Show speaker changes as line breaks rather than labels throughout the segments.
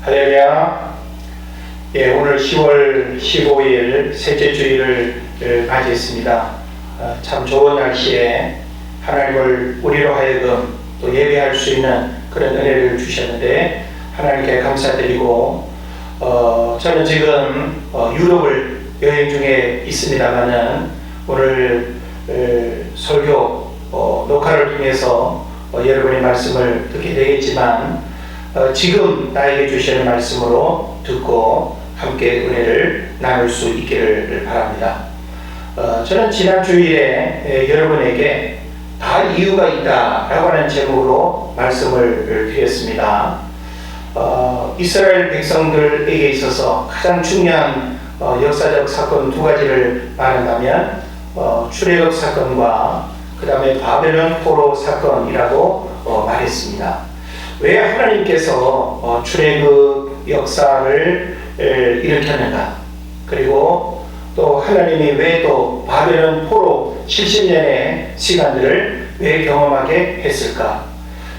할렐루야. 예, 오늘 10월 15일 셋째 주일을 맞이했습니다. 참 좋은 날씨에 하나님을 우리로 하여금 또 예배할 수 있는 그런 은혜를 주셨는데 하나님께 감사드리고, 저는 지금 유럽을 여행 중에 있습니다만은 오늘 설교 녹화를 통해서 여러분의 말씀을 듣게 되겠지만, 지금 나에게 주시는 말씀으로 듣고 함께 은혜를 나눌 수 있기를 바랍니다. 저는 지난 주일에 여러분에게 다 이유가 있다 라고 하는 제목으로 말씀을 드렸습니다. 이스라엘 백성들에게 있어서 가장 중요한 역사적 사건 두 가지를 말한다면 출애굽 사건과 그 다음에 바벨론 포로 사건이라고 말했습니다. 왜 하나님께서 출애굽 역사를 일으켰는가, 그리고 또 하나님이 왜 또 바벨론 포로 70년의 시간들을 왜 경험하게 했을까?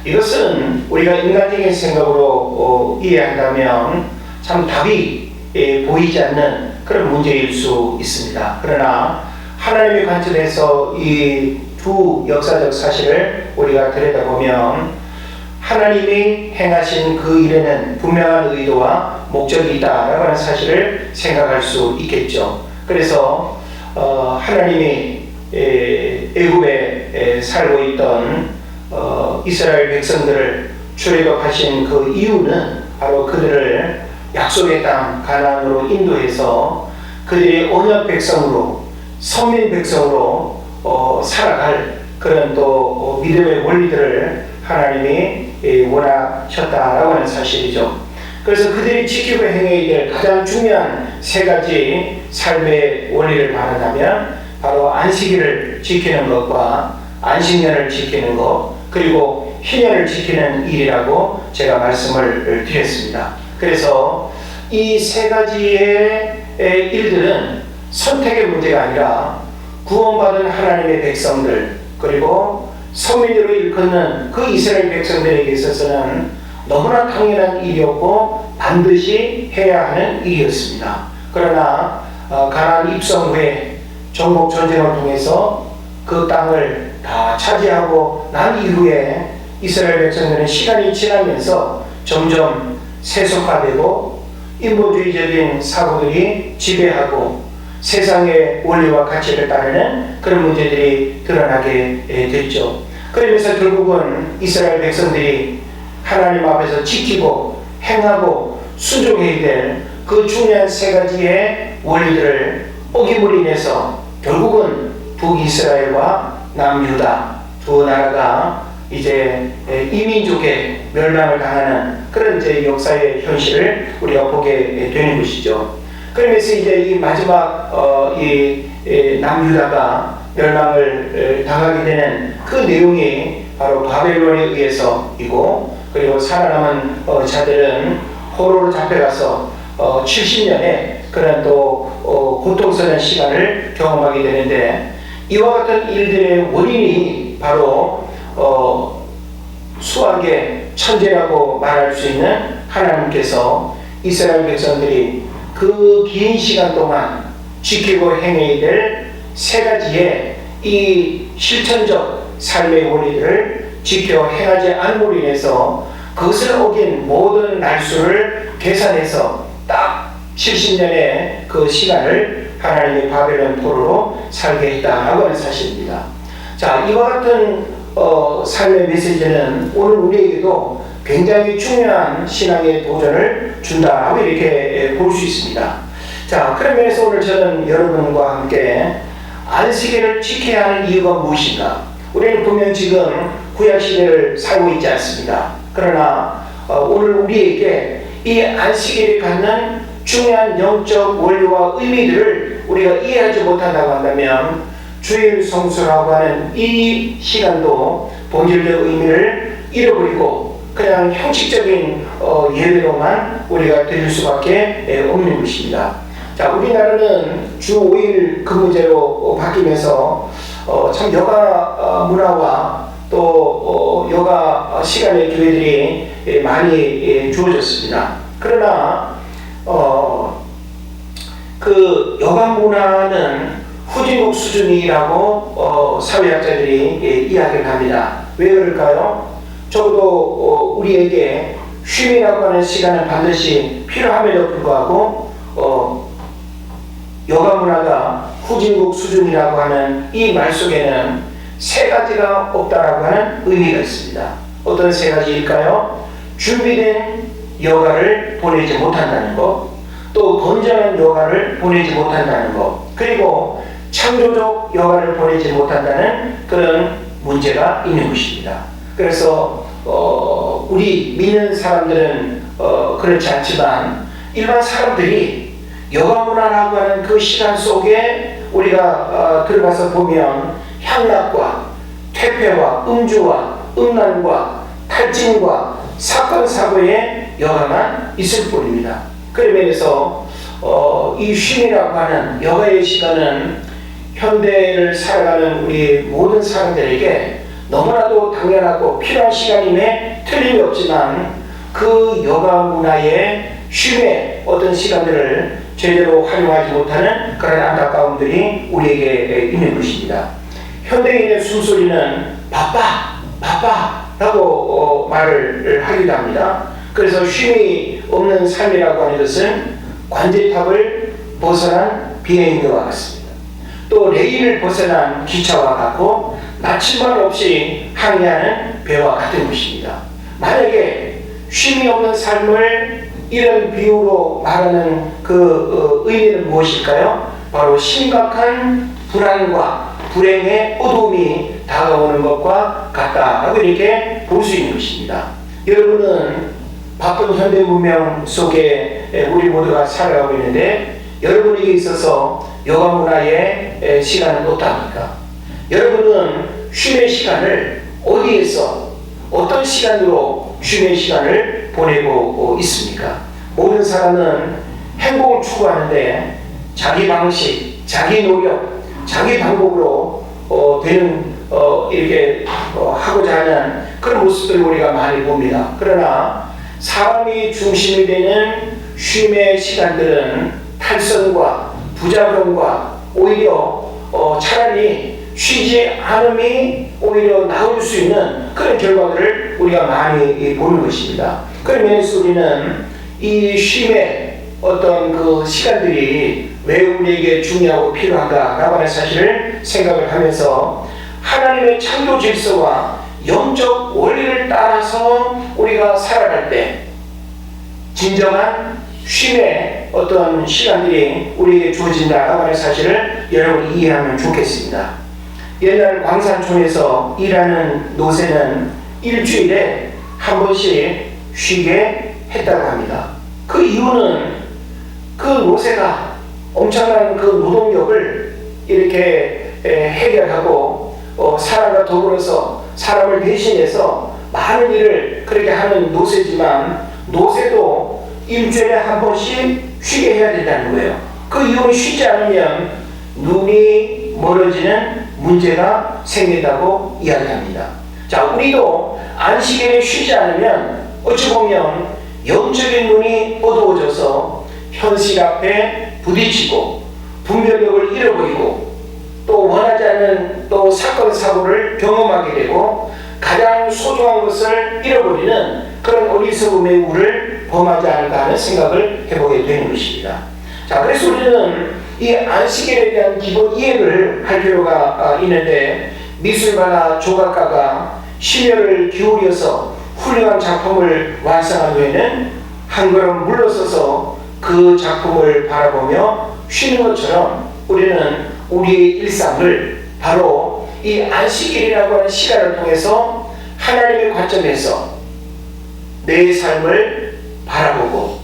이것은 우리가 인간적인 생각으로 이해한다면 참 답이 보이지 않는 그런 문제일 수 있습니다. 그러나 하나님의 관점에서 이 두 역사적 사실을 우리가 들여다보면 하나님이 행하신 그 일에는 분명한 의도와 목적이 있다라고 하는 사실을 생각할 수 있겠죠. 그래서 하나님이 애굽에 살고 있던 이스라엘 백성들을 출애굽하신 그 이유는 바로 그들을 약속의 땅 가나안으로 인도해서 그들이 언약 백성으로, 선민 백성으로 살아갈 그런 또 믿음의 원리들을 하나님이 원하셨다라고 하는 사실이죠. 그래서 그들이 지키고 행해야 될 가장 중요한 세 가지 삶의 원리를 말한다면 바로 안식일을 지키는 것과 안식년을 지키는 것, 그리고 희년을 지키는 일이라고 제가 말씀을 드렸습니다. 그래서 이 세 가지의 일들은 선택의 문제가 아니라 구원받은 하나님의 백성들, 그리고 선민으로 일컫는 그 이스라엘 백성들에게 있어서는 너무나 당연한 일이었고 반드시 해야 하는 일이었습니다. 그러나 가나안 입성 후에 정복 전쟁을 통해서 그 땅을 다 차지하고 난 이후에 이스라엘 백성들은 시간이 지나면서 점점 세속화되고 인본주의적인 사고들이 지배하고 세상의 원리와 가치를 따르는 그런 문제들이 드러나게 됐죠. 그러면서 결국은 이스라엘 백성들이 하나님 앞에서 지키고 행하고 순종해야 될 그 중요한 세 가지의 원리들을 어김으로 인해서 결국은 북이스라엘과 남유다 두 나라가 이제 이민족의 멸망을 당하는 그런 이제 역사의 현실을 우리가 보게 되는 것이죠. 그러면서 이제 이 마지막 남유다가 멸망을 당하게 되는 그 내용이 바로 바벨론에 의해서이고, 그리고 살아남은 자들은 포로로 잡혀가서 70년의 그런 또 고통스러운 시간을 경험하게 되는데, 이와 같은 일들의 원인이 바로 수학의 천재라고 말할 수 있는 하나님께서 이스라엘 백성들이 그 긴 시간 동안 지키고 행해야 될 세 가지의 이 실천적 삶의 원리들을 지켜 행하지 않음으로 인해서 그것을 어긴 모든 날수를 계산해서 딱 70년의 그 시간을 하나님의 바벨론 포로로 살게 했다라고 하는 사실입니다. 자, 이와 같은 삶의 메시지는 오늘 우리에게도 굉장히 중요한 신앙의 도전을 준다라고 이렇게 볼 수 있습니다. 자, 그런 면에서 오늘 저는 여러분과 함께 안식일을 지켜야 하는 이유가 무엇인가? 우리는 분명 지금 구약시대를 살고 있지 않습니다. 그러나 오늘 우리에게 이 안식일이 갖는 중요한 영적 원리와 의미들을 우리가 이해하지 못한다고 한다면 주일 성수라고 하는 이 시간도 본질적 의미를 잃어버리고 그냥 형식적인 예배로만 우리가 드릴 수밖에 없는 것입니다. 자, 우리나라는 주 5일 근무제로 바뀌면서 참 여가 문화와 또 여가 시간의 교회들이 많이 주어졌습니다. 그러나 그 여가 문화는 후진국 수준이라고 사회학자들이 이야기를 합니다. 왜 그럴까요? 적어도 우리에게 쉼이라고 하는 시간은 반드시 필요함에도 불구하고 여가 문화가 후진국 수준이라고 하는 이 말 속에는 세 가지가 없다라고 하는 의미가 있습니다. 어떤 세 가지일까요? 준비된 여가를 보내지 못한다는 것, 또 건전한 여가를 보내지 못한다는 것, 그리고 창조적 여가를 보내지 못한다는 그런 문제가 있는 것입니다. 그래서 우리 믿는 사람들은 그렇지 않지만 일반 사람들이 여가 문화라고 하는 그 시간 속에 우리가 들어가서 보면 향락과 퇴폐와 음주와 음란과 탈진과 사건 사고의 여가만 있을 뿐입니다. 그런 면에서 이 쉼이라고 하는 여가의 시간은 현대를 살아가는 우리 모든 사람들에게 너무나도 당연하고 필요한 시간임에 틀림이 없지만 그 여가 문화의 쉼의 어떤 시간들을 제대로 활용하지 못하는 그런 안타까움들이 우리에게 있는 것입니다. 현대인의 숨소리는 바빠 라고 말을 하기도 합니다. 그래서 쉼이 없는 삶이라고 하는 것은 관제탑을 벗어난 비행기와 같습니다. 또 레일을 벗어난 기차와 같고 나침반 없이 항해하는 배와 같은 것입니다. 만약에 쉼이 없는 삶을 이런 비유로 말하는 그 의미는 무엇일까요? 바로 심각한 불안과 불행의 어두움이 다가오는 것과 같다라고 이렇게 볼 수 있는 것입니다. 여러분은 바쁜 현대 문명 속에 우리 모두가 살아가고 있는데 여러분에게 있어서 여가 문화의 시간은 어떻습니까? 여러분은 쉼의 시간을 어디에서 어떤 시간으로 쉼의 시간을 보내고 있습니까? 모든 사람은 행복을 추구하는데 자기 방식, 자기 노력, 자기 방법으로 이렇게 하고자 하는 그런 모습들을 우리가 많이 봅니다. 그러나 사람이 중심이 되는 쉼의 시간들은 탈선과 부작용과 오히려 차라리 쉬지 않음이 오히려 나올 수 있는 그런 결과들을 우리가 많이 보는 것입니다. 그런 면에서 우리는 이 쉼의 어떤 그 시간들이 왜 우리에게 중요하고 필요한가라고 하는 사실을 생각을 하면서 하나님의 창조 질서와 영적 원리를 따라서 우리가 살아갈 때 진정한 쉼의 어떤 시간들이 우리에게 주어진다라고 하는 사실을 여러분이 이해하면 좋겠습니다. 옛날 광산촌에서 일하는 노새는 일주일에 한 번씩 쉬게 했다고 합니다. 그 이유는 그 노새가 엄청난 그 노동력을 이렇게 해결하고 사람과 더불어서 사람을 대신해서 많은 일을 그렇게 하는 노새지만 노새도 일주일에 한 번씩 쉬게 해야 된다는 거예요. 그 이유는 쉬지 않으면 눈이 멀어지는 문제가 생긴다고 이야기합니다. 자, 우리도 안식일에 쉬지 않으면 어찌 보면 영적인 눈이 어두워져서 현실 앞에 부딪히고 분별력을 잃어버리고 또 원하지 않는 또 사건 사고를 경험하게 되고 가장 소중한 것을 잃어버리는 그런 어리석음의 우를 범하지 않을까 하는 생각을 해보게 되는 것입니다. 자, 그래서 우리는 이 안식일에 대한 기본 이해를 할 필요가 있는데 미술가나 조각가가 심혈을 기울여서 훌륭한 작품을 완성한 후에는 한 걸음 물러서서 그 작품을 바라보며 쉬는 것처럼 우리는 우리의 일상을 바로 이 안식일이라고 하는 시간을 통해서 하나님의 관점에서 내 삶을 바라보고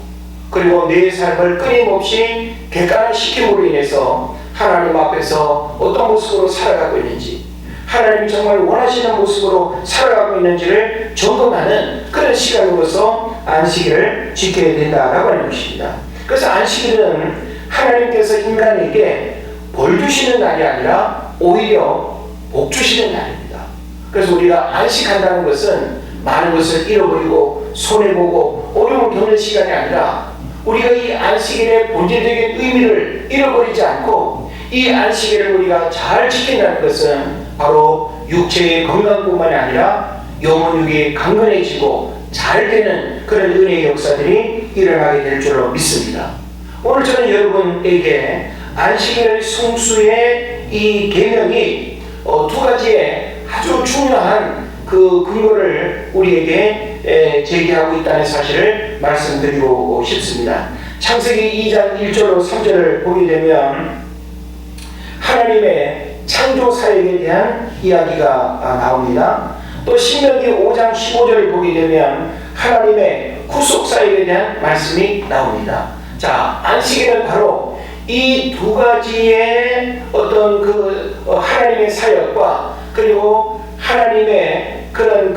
그리고 내 삶을 끊임없이 객관화시킴으로 인해서 하나님 앞에서 어떤 모습으로 살아가고 있는지 하나님이 정말 원하시는 모습으로 살아가고 있는지를 점검하는 그런 시간으로서 안식일을 지켜야 된다라고 하는 것입니다. 그래서 안식일은 하나님께서 인간에게 벌 주시는 날이 아니라 오히려 복 주시는 날입니다. 그래서 우리가 안식한다는 것은 많은 것을 잃어버리고 손해보고 어려움을 겪는 시간이 아니라 우리가 이 안식일의 본질적인 의미를 잃어버리지 않고 이 안식일을 우리가 잘 지킨다는 것은 바로 육체의 건강뿐만이 아니라 영혼육이 강건해지고 잘 되는 그런 은혜의 역사들이 일어나게 될 줄로 믿습니다. 오늘 저는 여러분에게 안식일 성수의 이 계명이 두 가지의 아주 중요한 그 근거를 우리에게 제기하고 있다는 사실을 말씀드리고 싶습니다. 창세기 2장 1절로 3절을 보게 되면 하나님의 창조 사역에 대한 이야기가 나옵니다. 또 신명기 5장 15절을 보게 되면 하나님의 구속 사역에 대한 말씀이 나옵니다. 자, 안식일은 바로 이 두 가지의 어떤 하나님의 사역과 그리고 하나님의 그런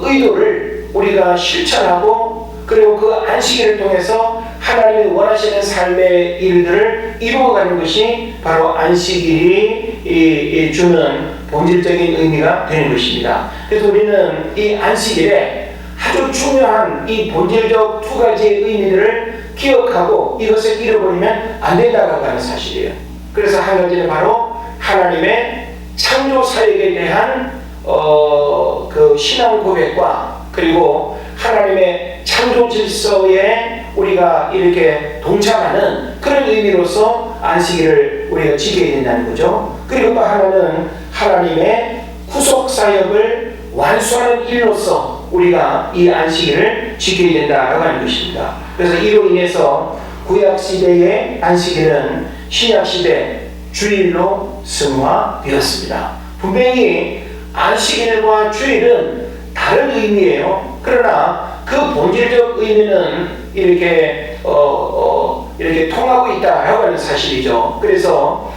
의도를 우리가 실천하고 그리고 그 안식일을 통해서 하나님이 원하시는 삶의 일들을 이루어가는 것이 바로 안식일이 주는 본질적인 의미가 되는 것입니다. 그래서 우리는 이 안식일에 아주 중요한 이 본질적 두 가지의 의미들을 기억하고 이것을 잃어버리면 안 된다고 하는 사실이에요. 그래서 한 가지는 바로 하나님의 창조 사역에 대한 그 신앙 고백과 그리고 하나님의 창조 질서에 우리가 이렇게 동참하는 그런 의미로서 안식일을 우리가 지켜야 된다는 거죠. 그리고 또 하나는 하나님의 구속 사역을 완수하는 일로서 우리가 이 안식일을 지켜야 된다라고 하는 것입니다. 그래서 이로 인해서 구약 시대의 안식일은 신약 시대 주일로 승화되었습니다. 분명히 안식일과 주일은 다른 의미예요. 그러나 그 본질적 의미는 이렇게 통하고 있다라고 하는 사실이죠. 그래서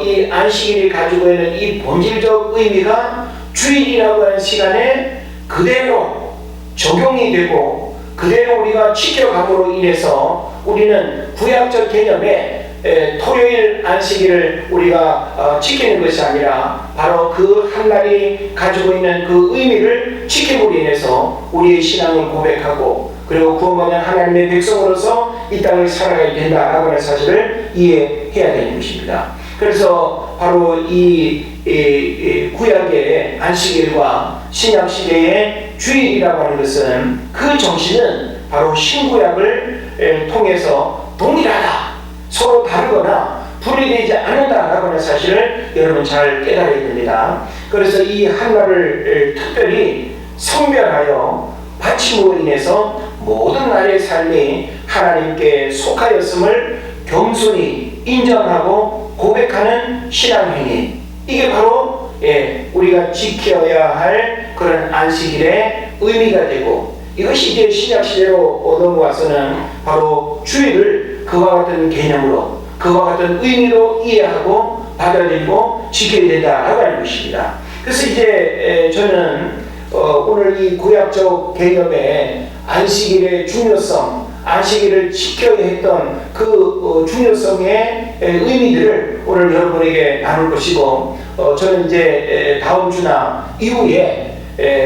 이 안식일이 가지고 있는 이 본질적 의미가 주일이라고 하는 시간에 그대로 적용이 되고 그대로 우리가 지켜감으로 인해서 우리는 구약적 개념에 토요일 안식일을 우리가 지키는 것이 아니라 바로 그 한 날이 가지고 있는 그 의미를 지킴으로 인해서 우리의 신앙을 고백하고 그리고 구원받은 하나님의 백성으로서 이 땅을 살아가야 된다라고 하는 사실을 이해해야 되는 것입니다. 그래서 바로 이 구약의 안식일과 신약 시대의 주일이라고 하는 것은 그 정신은 바로 신구약을 통해서 동일하다, 서로 다르거나 분리되지 않는다라고 하는 사실을 여러분 잘 깨달아야 됩니다. 그래서 이 한날을 특별히 성별하여 바침으로 인해서 모든 날의 삶이 하나님께 속하였음을 겸손히 인정하고 고백하는 신앙행위, 이게 바로 우리가 지켜야 할 그런 안식일의 의미가 되고, 이것이 이제 신약시대로 넘어와서는 바로 주일을 그와 같은 개념으로 그와 같은 의미로 이해하고 받아들이고 지켜야 된다라고 하는 것입니다. 그래서 이제 저는 오늘 이 구약적 개념의 안식일의 중요성, 안식일을 지켜야 했던 그 중요성의 의미들을 오늘 여러분에게 나눌 것이고, 저는 이제 다음 주나 이후에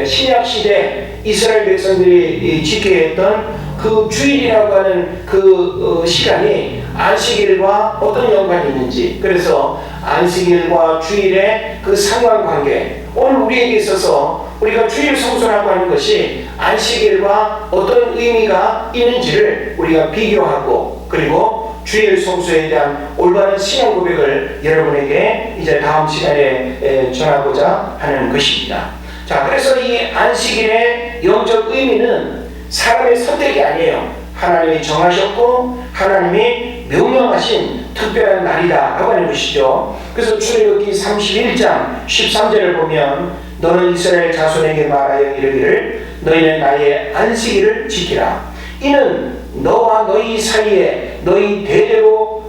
신약시대 이스라엘 백성들이 지켜야 했던 그 주일이라고 하는 그 시간이 안식일과 어떤 연관이 있는지, 그래서 안식일과 주일의 그 상관관계, 오늘 우리에게 있어서 우리가 주일 성수라고 하는 것이 안식일과 어떤 의미가 있는지를 우리가 비교하고, 그리고 주일 성수에 대한 올바른 신앙 고백을 여러분에게 이제 다음 시간에 전하고자 하는 것입니다. 자, 그래서 이 안식일의 영적 의미는 사람의 선택이 아니에요. 하나님이 정하셨고 하나님이 명령하신 특별한 날이다라고 하는 것이죠. 그래서 출애굽기 31장 13절을 보면 너는 이스라엘 자손에게 말하여 이르기를 너희는 나의 안식일을 지키라. 이는 너와 너희 사이에 너희 대대로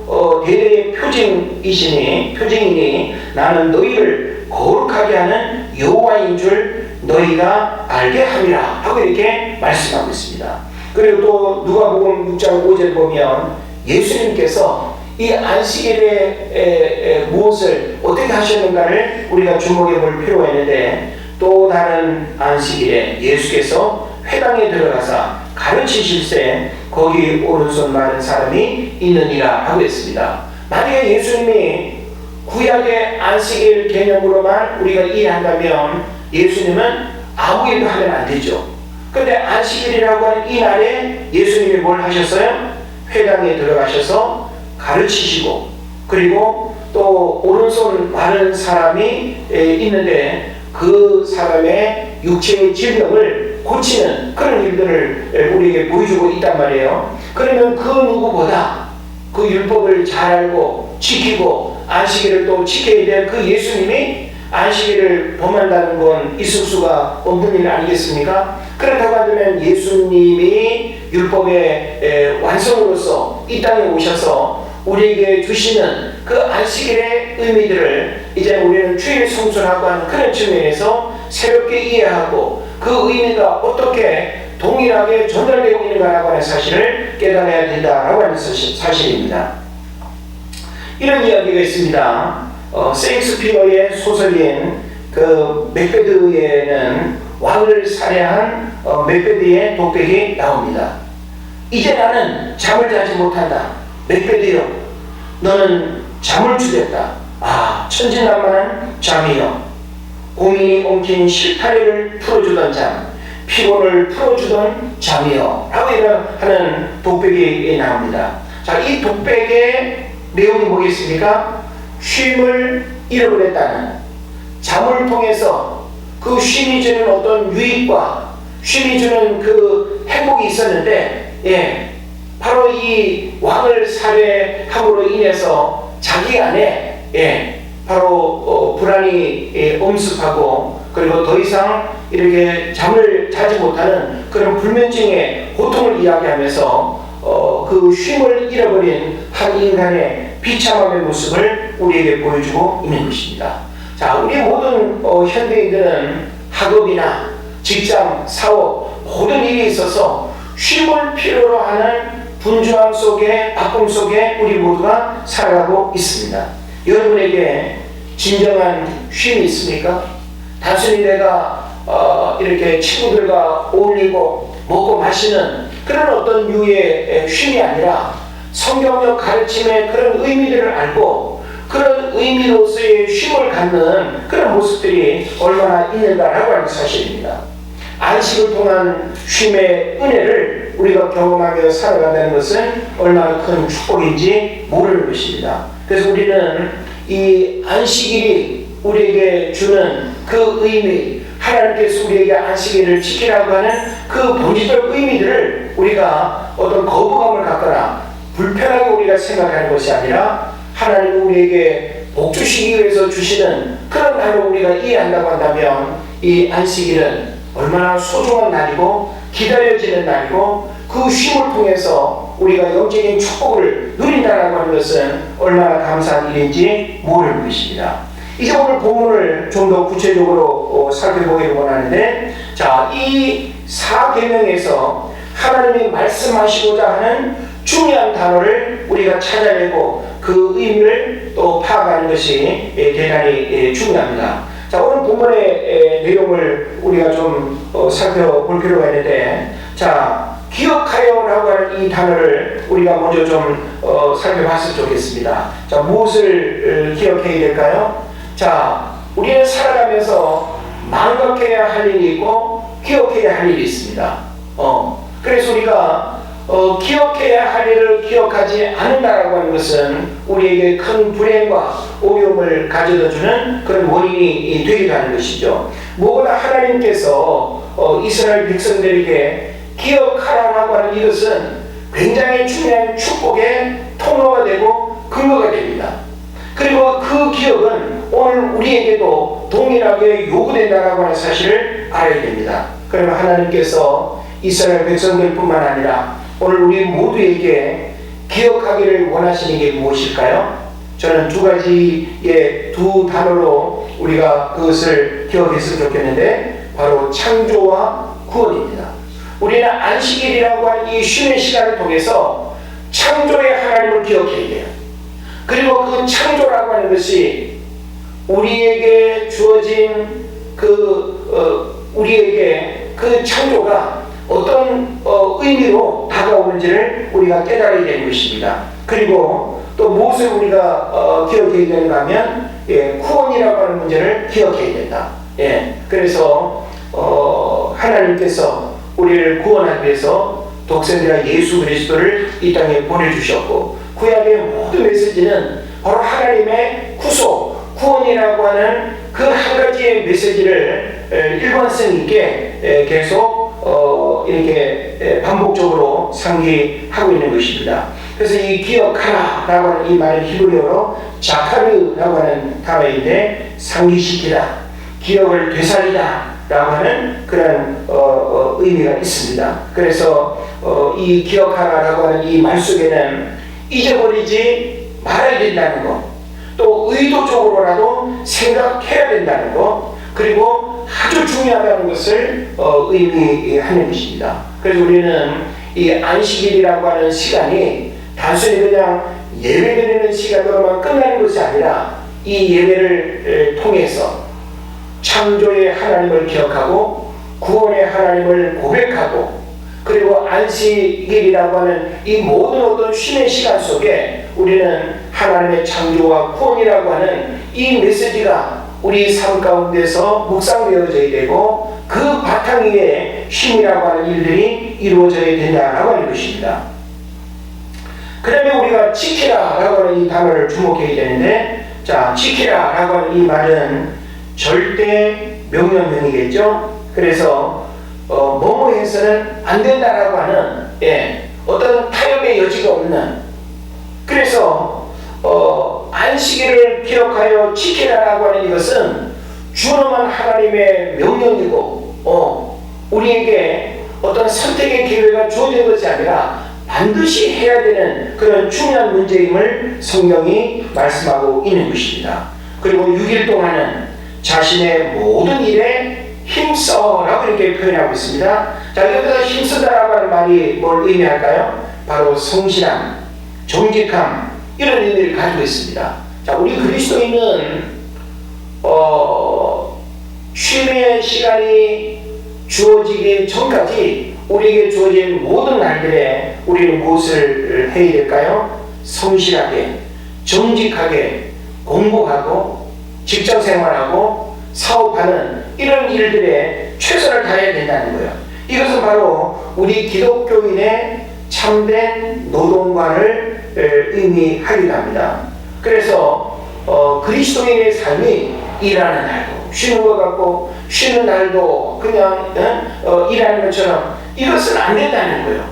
대대의 표징이니 나는 너희를 거룩하게 하는 여호와인 줄 너희가 알게 함이라 하고 이렇게 말씀하고 있습니다. 그리고 또 누가복음 6장 5절 보면 예수님께서 이 안식일에 무엇을 어떻게 하셨는가를 우리가 주목해 볼 필요가 있는데, 또 다른 안식일에 예수께서 회당에 들어가서 가르치실세 거기 오른손 마른 사람이 있느니라 하고 했습니다. 만약에 예수님이 구약의 안식일 개념으로만 우리가 이해한다면 예수님은 아무 일도 하면 안 되죠. 그런데 안식일이라고 하는 이 날에 예수님이 뭘 하셨어요? 회당에 들어가셔서 가르치시고, 그리고 또 오른손 마른 사람이 있는데 그 사람의 육체의 질병을 고치는 그런 일들을 우리에게 보여주고 있단 말이에요. 그러면 그 누구보다 그 율법을 잘 알고 지키고 안식일을 또 지켜야 될 그 예수님이 안식일을 범한다는 건 있을 수가 없는 일 아니겠습니까? 그렇다고 하면 예수님이 율법의 완성으로서 이 땅에 오셔서 우리에게 주시는 그 안식일의 의미들을 이제 우리는 주일 성수라고 하는 그런 측면에서 새롭게 이해하고 그 의미가 어떻게 동일하게 전달되고 있는가라고 하는 사실을 깨달아야 된다라고 하는 사실입니다. 이런 이야기가 있습니다. 세익스피어의 소설인 그 맥베드에는 왕을 살해한 맥베드의 독백이 나옵니다. 이제 나는 잠을 자지 못한다. 맥베드여, 너는 잠을 주겠다. 아, 천진난만한 잠이여. 고민이 엉킨 실타래를 풀어주던 잠, 피곤을 풀어주던 잠이여. 라고 하는 독백이 나옵니다. 자, 이 독백의 내용이 뭐겠습니까? 쉼을 잃어버렸다는, 잠을 통해서 그 쉼이 주는 어떤 유익과 쉼이 주는 그 행복이 있었는데, 바로 이 왕을 살해함으로 인해서 자기 안에 바로 불안이 엄습하고, 그리고 더 이상 이렇게 잠을 자지 못하는 그런 불면증의 고통을 이야기하면서 그 쉼을 잃어버린 한 인간의 비참함의 모습을 우리에게 보여주고 있는 것입니다. 자, 우리 모든 현대인들은 학업이나 직장, 사업, 모든 일이 있어서 쉼을 필요로 하는 분주함 속에, 바쁨 속에 우리 모두가 살아가고 있습니다. 여러분에게 진정한 쉼이 있습니까? 단순히 내가 이렇게 친구들과 어울리고 먹고 마시는 그런 어떤 유의 쉼이 아니라 성경적 가르침의 그런 의미들을 알고 그런 의미로서의 쉼을 갖는 그런 모습들이 얼마나 있는가라고 하는 사실입니다. 안식을 통한 쉼의 은혜를 우리가 경험하며 살아간다는 것은 얼마나 큰 축복인지 모르는 것입니다. 그래서 우리는 이 안식일이 우리에게 주는 그 의미, 하나님께서 우리에게 안식일을 지키라고 하는 그 본질적 의미들을 우리가 어떤 거부감을 갖거나 불편하게 우리가 생각하는 것이 아니라 하나님이 우리에게 복 주시기 위해서 주시는 그런 날로 우리가 이해한다고 한다면 이 안식일은 얼마나 소중한 날이고 기다려지는 날이고 그 쉼을 통해서 우리가 영적인 축복을 누린다라고 하는 것은 얼마나 감사한 일인지 모르는 것입니다. 이제 오늘 본문을 좀 더 구체적으로 살펴보기를 원하는데, 자, 이 사계명에서 하나님이 말씀하시고자 하는 중요한 단어를 우리가 찾아내고 그 의미를 또 파악하는 것이 대단히 중요합니다. 자, 오늘 본문의 내용을 우리가 좀 살펴볼 필요가 있는데, 자, 기억하여라고 하는 이 단어를 우리가 먼저 좀 살펴봤으면 좋겠습니다. 자, 무엇을 기억해야 될까요? 자, 우리는 살아가면서 망각해야 할 일이 있고 기억해야 할 일이 있습니다. 그래서 우리가 기억해야 할 일을 기억하지 않는다라고 하는 것은 우리에게 큰 불행과 어려움을 가져다주는 그런 원인이 되기도 하는 것이죠. 무엇보다 하나님께서 이스라엘 백성들에게 기억하라고 하는 이것은 굉장히 중요한 축복의 통로가 되고 근거가 됩니다. 그리고 그 기억은 오늘 우리에게도 동일하게 요구된다라고 하는 사실을 알아야 됩니다. 그러면 하나님께서 이스라엘 백성들뿐만 아니라 오늘 우리 모두에게 기억하기를 원하시는 게 무엇일까요? 저는 두 가지의 두 단어로 우리가 그것을 기억했으면 좋겠는데, 바로 창조와 구원입니다. 우리는 안식일이라고 하는 이 쉼의 시간을 통해서 창조의 하나님을 기억해야 돼요. 그리고 그 창조라고 하는 것이 우리에게 주어진 우리에게 그 창조가 어떤 의미로 다가오는지를 우리가 깨달아야 되는 것입니다. 그리고 또 무엇을 우리가 기억해야 되는가 하면 구원이라고 하는 문제를 기억해야 된다. 그래서 하나님께서 우리를 구원하기 위해서 독생자 예수 그리스도를 이 땅에 보내주셨고, 구약의 모든 메시지는 바로 하나님의 구속, 구원이라고 하는 그 한 가지의 메시지를 일관성 있게 계속 이렇게 반복적으로 상기하고 있는 것입니다. 그래서 이 기억하라라고 하는 이 말은 히브리어로 자카르라고 하는 단어인데, 상기시키다, 기억을 되살리다 라고 하는 그런 의미가 있습니다. 그래서 이 기억하라라고 하는 이 말 속에는 잊어버리지 말아야 된다는 것, 또 의도적으로라도 생각해야 된다는 것, 그리고 아주 중요하다는 것을 의미하는 것입니다. 그래서 우리는 이 안식일이라고 하는 시간이 단순히 그냥 예배드리는 시간으로만 끝나는 것이 아니라, 이 예배를 통해서 창조의 하나님을 기억하고 구원의 하나님을 고백하고, 그리고 안식일이라고 하는 이 모든 어떤 쉼의 시간 속에 우리는 하나님의 창조와 구원이라고 하는 이 메시지가 우리 삶 가운데서 묵상되어져야 되고, 그 바탕 위에 쉼이라고 하는 일들이 이루어져야 된다라고 하는 것입니다. 그 다음에 우리가 지키라라고 하는 이 단어를 주목해야 되는데, 자, 지키라라고 하는 이 말은 절대 명령형이겠죠. 그래서 뭐뭐 해서는 안 된다라고 하는 어떤 타협의 여지가 없는, 그래서 안식일을 기억하여 지키라라고 하는 이것은 준엄한 하나님의 명령이고, 우리에게 어떤 선택의 기회가 주어진 것이 아니라 반드시 해야 되는 그런 중요한 문제임을 성경이 말씀하고 있는 것입니다. 그리고 6일 동안은 자신의 모든 일에 힘써라고 이렇게 표현하고 있습니다. 자, 여기서 힘쓰다라고 하는 말이 뭘 의미할까요? 바로 성실함, 정직함, 이런 의미를 가지고 있습니다. 자, 우리 그리스도인은 쉼의 시간이 주어지기 전까지 우리에게 주어진 모든 날들에 우리는 무엇을 해야 될까요? 성실하게, 정직하게 공부하고 직장생활하고 사업하는 이런 일들에 최선을 다해야 된다는 거예요. 이것은 바로 우리 기독교인의 참된 노동관을 의미하기도 합니다. 그래서 그리스도인의 삶이 일하는 날도 쉬는 것 같고, 쉬는 날도 그냥 일하는 것처럼, 이것은 안 된다는 거예요.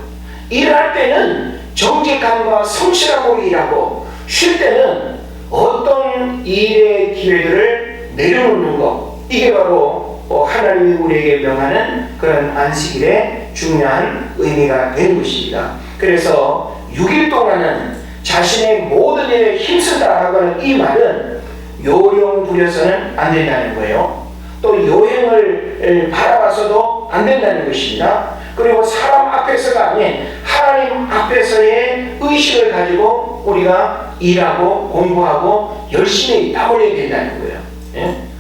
일할 때는 정직함과 성실함으로 일하고, 쉴 때는 어떤 일의 기회들을 내려놓는 것, 이게 바로 하나님이 우리에게 명하는 그런 안식일의 중요한 의미가 되는 것입니다. 그래서 6일 동안은 자신의 모든 일에 힘쓴다라고 하는 이 말은 요령 부려서는 안 된다는 거예요. 또 요행을 바라봐서도 안 된다는 것입니다. 그리고 사람 앞에서가 아닌 하나님 앞에서의 의식을 가지고 우리가 일하고 공부하고 열심히 땀 흘려야 된다는 거예요.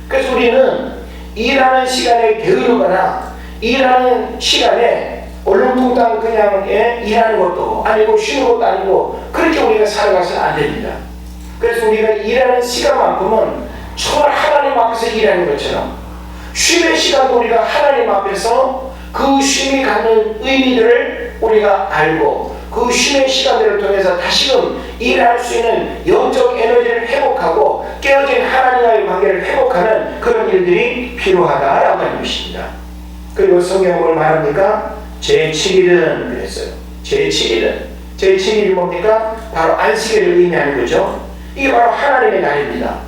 그래서 우리는 일하는 시간에 게으르거나 일하는 시간에 얼렁뚱땅 그냥 일하는 것도 아니고 쉬는 것도 아니고 그렇게 우리가 살아가서는 안 됩니다. 그래서 우리가 일하는 시간만큼은 정말 하나님 앞에서 일하는 것처럼, 쉼의 시간도 우리가 하나님 앞에서 그 쉼이 갖는 의미들을 우리가 알고, 그 쉼의 시간들을 통해서 다시금 일할 수 있는 영적 에너지를 회복하고 깨어진 하나님과의 관계를 회복하는 그런 일들이 필요하다라고 하는 것입니다. 그리고 성경은 뭘 말합니까? 제7일은 그랬어요. 제7일이 뭡니까? 바로 안식일을 의미하는 거죠. 이게 바로 하나님의 날입니다.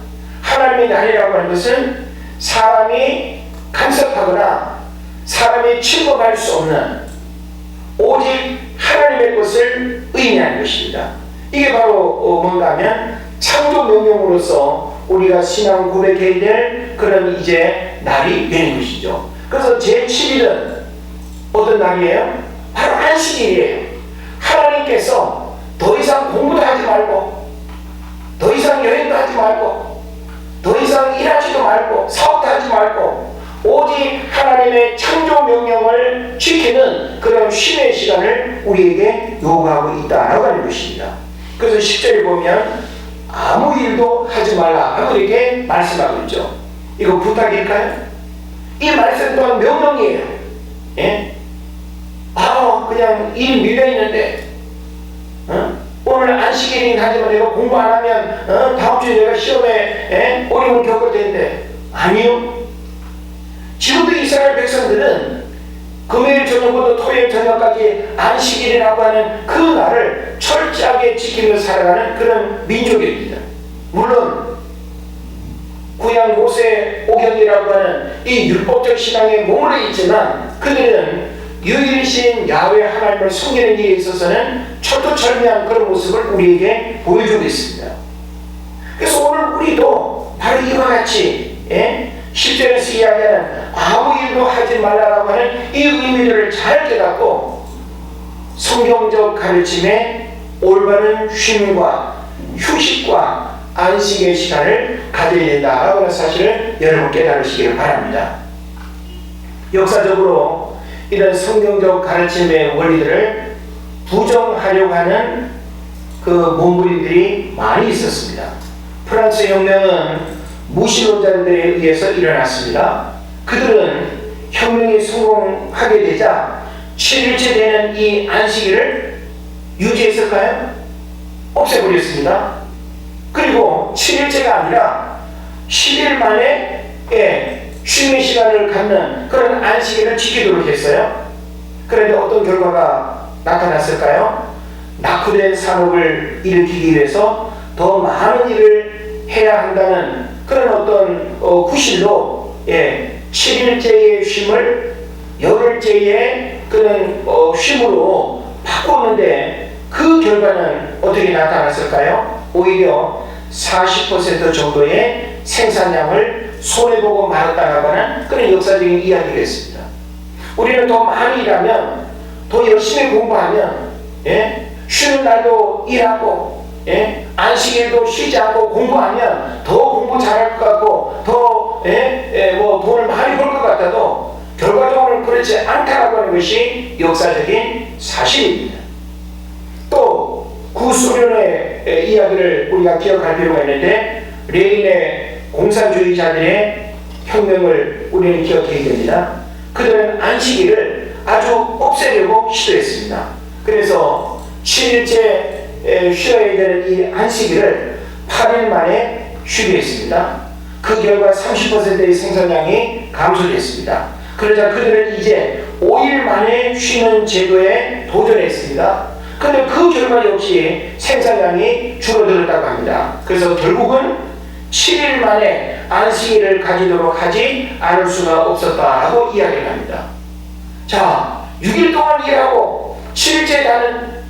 하나님의 날이라고 하는 것은 사람이 간섭하거나 사람이 침범할 수 없는 오직 하나님의 것을 의미하는 것입니다. 이게 바로 뭔가 하면 창조 명령으로서 우리가 신앙 고백해야 될 그런 이제 날이 되는 것이죠. 그래서 제7일은 어떤 날이에요? 바로 안식일이에요. 하나님께서 더 이상 공부도 하지 말고, 더 이상 여행도 하지 말고, 더 이상 일하지도 말고, 사업도 하지 말고, 오직 하나님의 창조 명령을 지키는 그런 쉼의 시간을 우리에게 요구하고 있다라고 하는 것입니다. 그래서 10절에 보면 아무 일도 하지 말라 하고 이렇게 말씀하고 있죠. 이거 부탁일까요? 이 말씀 또한 명령이에요. 예? 그냥 일이 밀려있는데 오늘 안식일이긴 하지만 내가 공부 안 하면 다음 주에 내가 시험에 어려움을 겪을 텐데, 아니요. 지금도 이스라엘 백성들은 금요일 저녁부터 토요일 저녁까지 안식일이라고 하는 그 날을 철저하게 지키며 살아가는 그런 민족입니다. 물론 구약 모세 오경이라고 하는 이 율법적 신앙에 머물러 있지만 그들은 유일신 야훼 하나님을 섬기는 일에 있어서는 철두철미한 그런 모습을 우리에게 보여주고 있습니다. 그래서 오늘 우리도 바로 이와 같이 10절에서 이야기하는 아무 일도 하지 말라라고 하는 이 의미를 잘 깨닫고 성경적 가르침에 올바른 쉼과 휴식과 안식의 시간을 가져야 된다라고 하는 사실을 여러분 깨달으시기를 바랍니다. 역사적으로 이런 성경적 가르침의 원리들을 부정하려고 하는 그 몸부림들이 많이 있었습니다. 프랑스 혁명은 무신론자들에 의해서 일어났습니다. 그들은 혁명이 성공하게 되자 7일째 되는 이 안식일을 유지했을까요? 없애버렸습니다. 그리고 7일째가 아니라 10일 만에 쉼의 시간을 갖는 그런 안식일을 지키도록 했어요. 그런데 어떤 결과가 나타났을까요? 낙후된 산업을 일으키기 위해서 더 많은 일을 해야 한다는 그런 어떤 구실로 7일째의 쉼을 열흘째의 그런 쉼으로 바꾸는데 그 결과는 어떻게 나타났을까요? 오히려 40% 정도의 생산량을 손해보고 말았다라고 하는 그런 역사적인 이야기가 있습니다. 우리는 더 많이 일하면, 더 열심히 공부하면, 쉬는 날도 일하고, 안식일도 쉬지 않고 공부하면 더 공부 잘할 것 같고, 더 돈을 많이 벌 것 같아도 결과적으로는 그렇지 않다라고 하는 것이 역사적인 사실입니다. 또 구소련의 이야기를 우리가 기억할 필요가 있는데, 레닌의 공산주의자들의 혁명을 우리는 기억해야 됩니다. 그들은 안식일을 아주 없애려고 시도했습니다. 그래서 7일째 쉬어야 되는 이 안식일을 8일 만에 쉬게 했습니다. 그 결과 30%의 생산량이 감소됐습니다. 그러자 그들은 이제 5일 만에 쉬는 제도에 도전했습니다. 그런데 그 결과 역시 생산량이 줄어들었다고 합니다. 그래서 결국은 7일 만에 안식일을 가지도록 하지 않을 수가 없었다라고 이야기를 합니다. 자, 6일 동안 일하고 7일째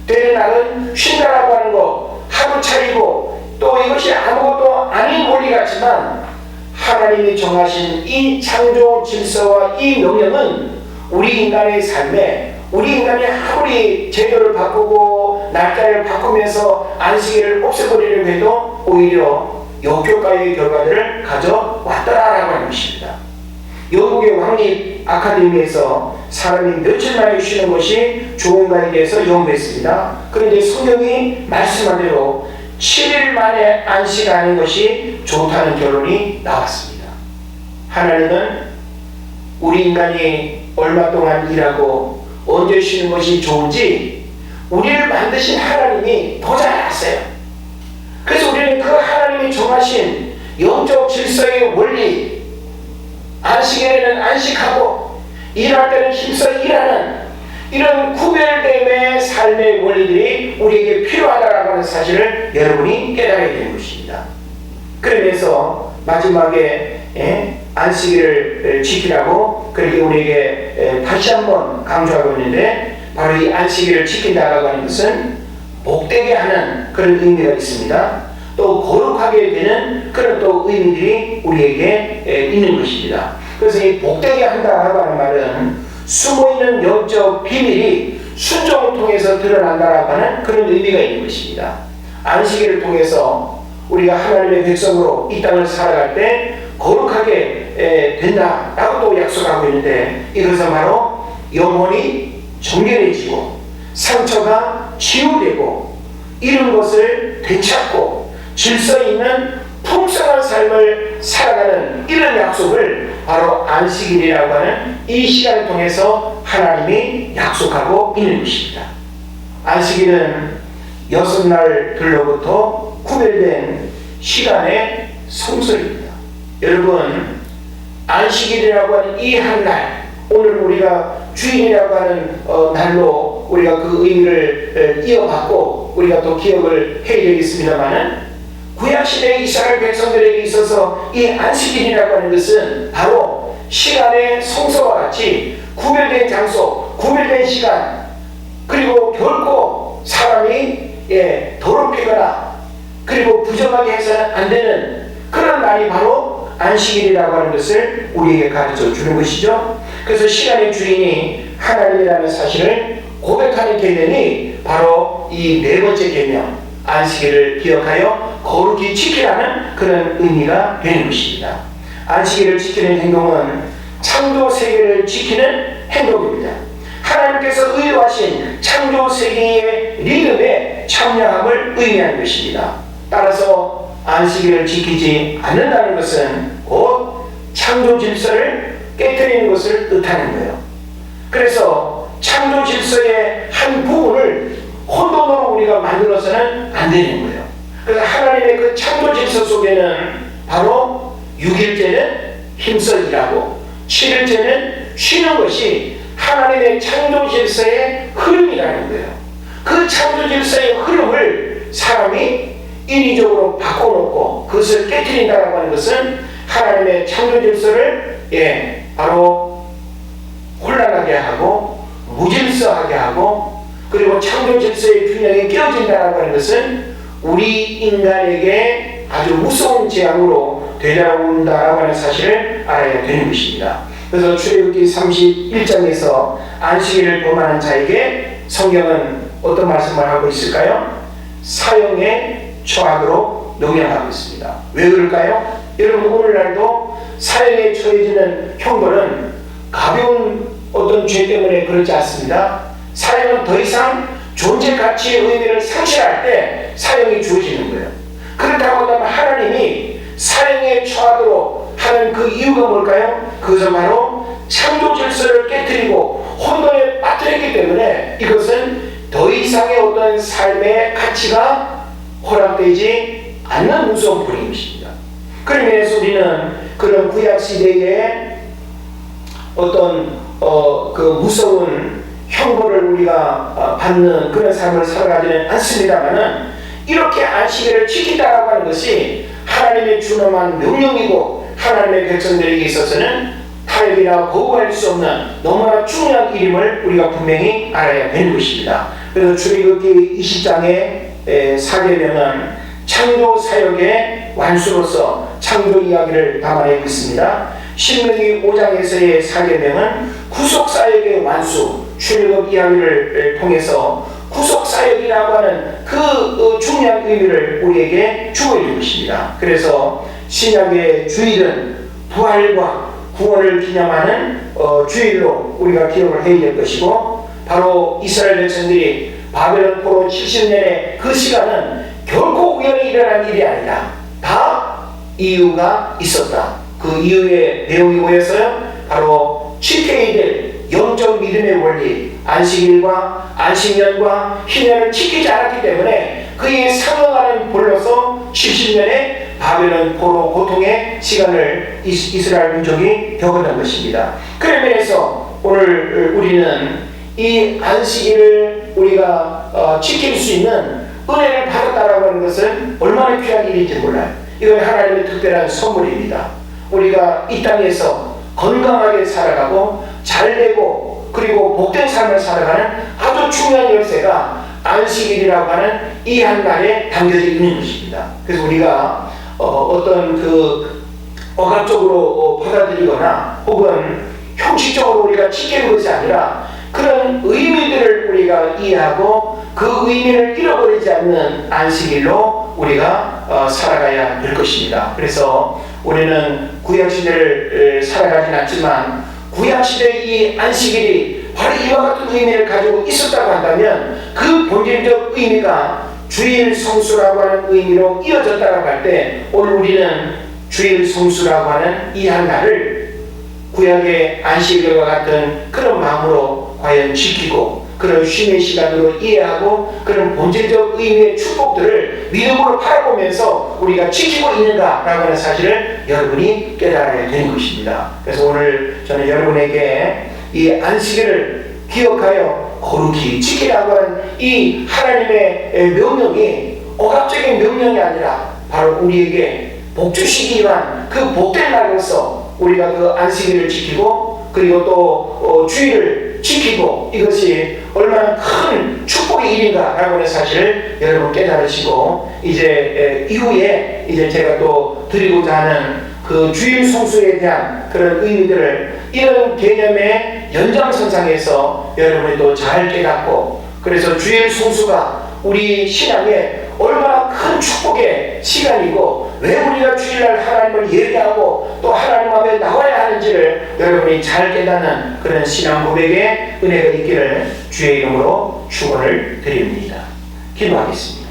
되는 날은 쉰다라고 하는 거 하루 차리고 또 이것이 아무것도 아닌 원리 같지만 하나님이 정하신 이 창조 질서와 이 명령은 우리 인간의 삶에, 우리 인간이 아무리 제도를 바꾸고 날짜를 바꾸면서 안식일을 없애버리려고 해도 오히려 역효과의 결과들을 가져왔다라고 하는 것입니다. 영국의 왕립 아카데미에서 사람이 며칠 만에 쉬는 것이 좋은가에 대해서 연구했습니다. 그런데 성경이 말씀한 대로 7일 만에 안식하는 것이 좋다는 결론이 나왔습니다. 하나님은 우리 인간이 얼마 동안 일하고 언제 쉬는 것이 좋은지 우리를 만드신 하나님이 더 잘 아세요. 그래서 우리는 그 하나님이 정하신 영적 질서의 원리, 안식일에는 안식하고 일할 때는 힘써 일하는 이런 구별됨의 삶의 원리들이 우리에게 필요하다라고 하는 사실을 여러분이 깨달아야 되는 것입니다. 그러면서 마지막에 안식일을 지키라고 그렇게 우리에게 다시 한번 강조하고 있는데, 바로 이 안식일을 지킨다라고 하는 것은 복되게 하는 그런 의미가 있습니다. 또 거룩하게 되는 그런 또 의미들이 우리에게 있는 것입니다. 그래서 이 복되게 한다라고 하는 말은 숨어있는 영적 비밀이 순종을 통해서 드러난다라고 하는 그런 의미가 있는 것입니다. 안식일을 통해서 우리가 하나님의 백성으로 이 땅을 살아갈 때 거룩하게 된다라고 또 약속하고 있는데, 이것은 바로 영혼이 정결해지고 상처가 치유되고 이런 것을 되찾고 질서 있는 풍성한 삶을 살아가는 이런 약속을 바로 안식일이라고 하는 이 시간을 통해서 하나님이 약속하고 있는 것입니다. 안식일은 6날들로부터 구별된 시간의 성설입니다. 여러분, 안식일이라고 하는 이 한 날, 오늘 우리가 주일이라고 하는 날로 우리가 그 의미를 이어받고 우리가 또 기억을 해야 되겠습니다만은, 구약시대의 이스라엘 백성들에게 있어서 이 안식일이라고 하는 것은 바로 시간의 성서와 같이 구별된 장소, 구별된 시간, 그리고 결코 사람이 더럽히거나 그리고 부정하게 해서는 안 되는 그런 날이 바로 안식일이라고 하는 것을 우리에게 가르쳐 주는 것이죠. 그래서 시간의 주인이 하나님이라는 사실을 고백하는 계명이 바로 이 네 번째 계명, 안식일을 기억하여 거룩히 지키라는 그런 의미가 되는 것입니다. 안식일을 지키는 행동은 창조 세계를 지키는 행동입니다. 하나님께서 의도하신 창조 세계의 리듬에 참여함을 의미하는 것입니다. 따라서 안식일을 지키지 않는다는 것은 곧 창조 질서를 깨뜨리는 것을 뜻하는 거예요. 그래서 창조 질서의 한 부분을 혼돈으로 우리가 만들어서는 안 되는 거예요. 그래서 하나님의 그 창조 질서 속에는 바로 6일째는 힘써 일하고 7일째는 쉬는 것이 하나님의 창조 질서의 흐름이라는 거예요. 그 창조 질서의 흐름을 사람이 인위적으로 바꿔놓고 그것을 깨뜨린다고 하는 것은 하나님의 창조 질서를 바로 혼란하게 하고 무질서하게 하고, 그리고 창조 질서의 균형이 깨어진다고 하는 것은 우리 인간에게 아주 무서운 재앙으로 되돌아온다고 하는 사실을 알아야 되는 것입니다. 그래서 출애굽기 31장에서 안식일을 범하는 자에게 성경은 어떤 말씀을 하고 있을까요? 사형에 처하도록 명령하고 있습니다. 왜 그럴까요? 여러분, 오늘날도 사형에 처해지는 형벌은 가벼운 어떤 죄 때문에 그렇지 않습니다. 사형은 더 이상 존재 가치의 의미를 상실할 때 사형이 주어지는 거예요. 그렇다고 한다면 하나님이 사형에 처하도록 하는 그 이유가 뭘까요? 그것은 바로 창조 질서를 깨뜨리고 혼돈에 빠뜨렸기 때문에 이것은 더 이상의 어떤 삶의 가치가 허락되지 않는 무서운 불인 것입니다. 그런 면에서 우리는 그런 구약시대의 어떤 그 무서운 형벌을 우리가 받는 그런 삶을 살아가지는 않습니다만은, 이렇게 안식일을 지킨다라고 하는 것이 하나님의 준엄한 명령이고 하나님의 백성들에게 있어서는 타협이나 거부할 수 없는 너무나 중요한 일임을 우리가 분명히 알아야 되는 것입니다. 그래서 출애굽기 20장의 사계명은 창조 사역의 완수로서 창조 이야기를 담아내고 있습니다. 신명기 5장에서의 사계명은 구속 사역의 완수, 출애굽 이야기를 통해서 구속 사역이라고 하는 그 중요한 의미를 우리에게 주고 있는 것입니다. 그래서 신약의 주일은 부활과 구원을 기념하는 주일로 우리가 기억을 해야 될 것이고, 바로 이스라엘 백성들이 바벨론 포로 70년의 그 시간은 결코 우연히 일어난 일이 아니다. 다 이유가 있었다. 그 이유의 내용이 뭐였어요? 바로 지켜야 될 영적 믿음의 원리, 안식일과 안식년과 희년을 지키지 않았기 때문에 그에 상응하는 벌로서 70년의 바벨론 포로 고통의 시간을 이스라엘 민족이 겪었던 것입니다. 그런 면에서 오늘 우리는 이 안식일을 우리가 지킬 수 있는 은혜를 받았다라고 하는 것은 얼마나 귀한 일인지 몰라요. 이건 하나님의 특별한 선물입니다. 우리가 이 땅에서 건강하게 살아가고 잘되고 그리고 복된 삶을 살아가는 아주 중요한 열쇠가 안식일이라고 하는 이 한 날에 담겨져 있는 것입니다. 그래서 우리가 어떤 그 억압적으로 받아들이거나 혹은 형식적으로 우리가 지키는 것이 아니라 그런 의미들을 우리가 이해하고 그 의미를 잃어버리지 않는 안식일로 우리가 살아가야 될 것입니다. 그래서 우리는 구약시대를 살아가진 않지만 구약시대의 이 안식일이 바로 이와 같은 의미를 가지고 있었다고 한다면 그 본질적 의미가 주일 성수라고 하는 의미로 이어졌다고 할 때 오늘 우리는 주일 성수라고 하는 이 한 날을 구약의 안식일과 같은 그런 마음으로 과연 지키고 그런 쉼의 시간으로 이해하고 그런 본질적 의미의 축복들을 믿음으로 바라보면서 우리가 지키고 있는가라고 하는 사실을 여러분이 깨달아야 되는 것입니다. 그래서 오늘 저는 여러분에게 이 안식일을 기억하여 거룩히 지키라고 하는 이 하나님의 명령이 억압적인 명령이 아니라 바로 우리에게 복 주시기 위한 그 복된 날로서 우리가 그 안식일을 지키고 그리고 또 주일을 지키고 이것이 얼마나 큰 축복의 일인가라고 하는 사실을 여러분 깨달으시고 이제 이후에 이제 제가 또 드리고자 하는 그 주일 성수에 대한 그런 의미들을 이런 개념의 연장선상에서 여러분이 또 잘 깨닫고 그래서 주일 성수가 우리 신앙에 얼마나 큰 축복의 시간이고 왜 우리가 주일날 하나님을 예배하고 또 하나님 앞에 나와야 하는지를 여러분이 잘 깨닫는 그런 신앙 고백의 은혜가 있기를 주의 이름으로 축원을 드립니다. 기도하겠습니다.